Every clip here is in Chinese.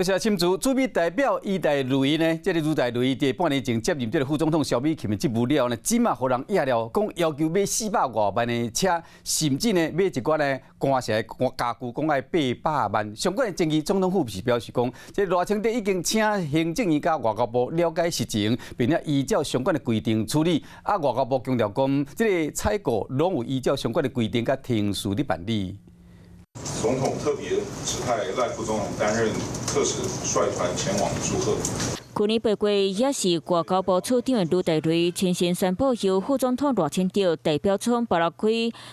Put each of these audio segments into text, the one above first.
是新竹驻美代表伊代雷呢，这个伊代雷在半年前接任这个副总统萧美琴的职务了呢，即马互人压了，讲要求买400多万的车，甚至呢买一寡呢官社家具，讲要800万。相关的争议，总统府是表示讲，这赖清德已经请行政院甲外交部了解实情，并且依照相关的规定处理。啊，外交部强调讲，这个采购拢有依照相关的规定甲程序的办理。 总统特别指派赖副总统担任特使，率团前往祝贺。去年8月，也是外交部处长的吕代瑞亲身宣布由副总统赖清德代表冲把握开。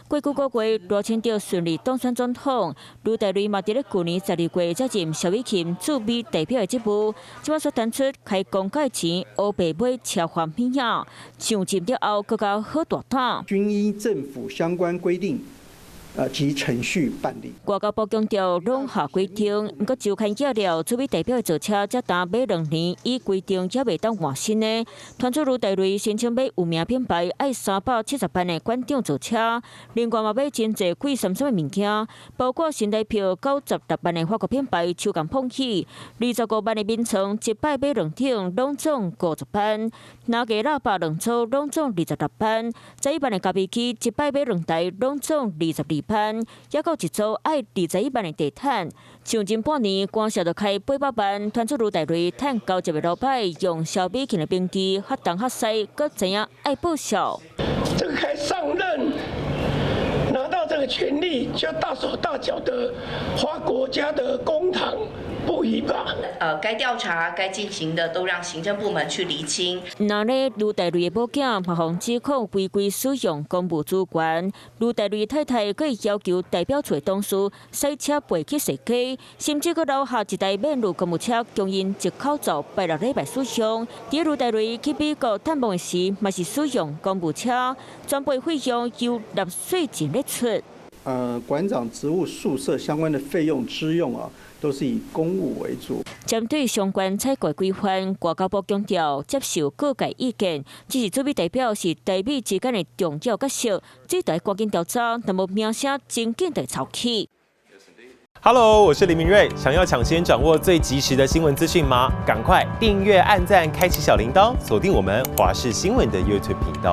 过去个月，赖清德顺利当选总统，吕代瑞嘛伫咧去年12月接任萧美琴驻美代表的职务。即摆所传出开公改前乌白买车款免押，上任了后更加好大胆。均依政府相关规定。 及程序办理。外交部强调，拢下规定，不过就看业了，驻美代表的坐车才打买2年，以规定也未当换新的。传出吕代瑞申请买有名品牌，爱370万的馆长坐车，另外嘛买真侪贵三的物件，包括新台票96万的法国品牌手工碰起，25万的眠床，一摆买2顶，拢总50万；拿个喇叭2组，拢总26万；11万的咖啡机，一摆买2台，拢总22。 也到一组爱21万的地毯，上任半年，官社就开800万，传出吕代瑞趁交接的老板用萧美琴的兵机较东较西，搁知影爱报销。这个开上任拿到这个权力，就大手大脚的花国家的公帑。 不宜吧？该调查、该进行的，都让行政部门去厘清。那呢，吕代瑞的某囝被防指控违规使用公务资源，吕代瑞太太佫要求代表处董事驶车背去设计，甚至佫留下一台免路公务车，供因一口罩拜6礼拜使用。伫吕代瑞去美国探望时，嘛是使用公务车，全部费用由纳税钱来出。馆长职务宿舍相关的费用支用啊。 都是以公务为主。针对相关采购规范，外交部强调接受各界意见，只是驻美代表是台美之间的重要角色，最大赶紧调查，那么名声真紧地炒起。Hello， 我是林明瑞，想要抢先掌握最及时的新闻资讯吗？赶快订阅、按赞、开启小铃铛，锁定我们华视新闻的 YouTube 频道。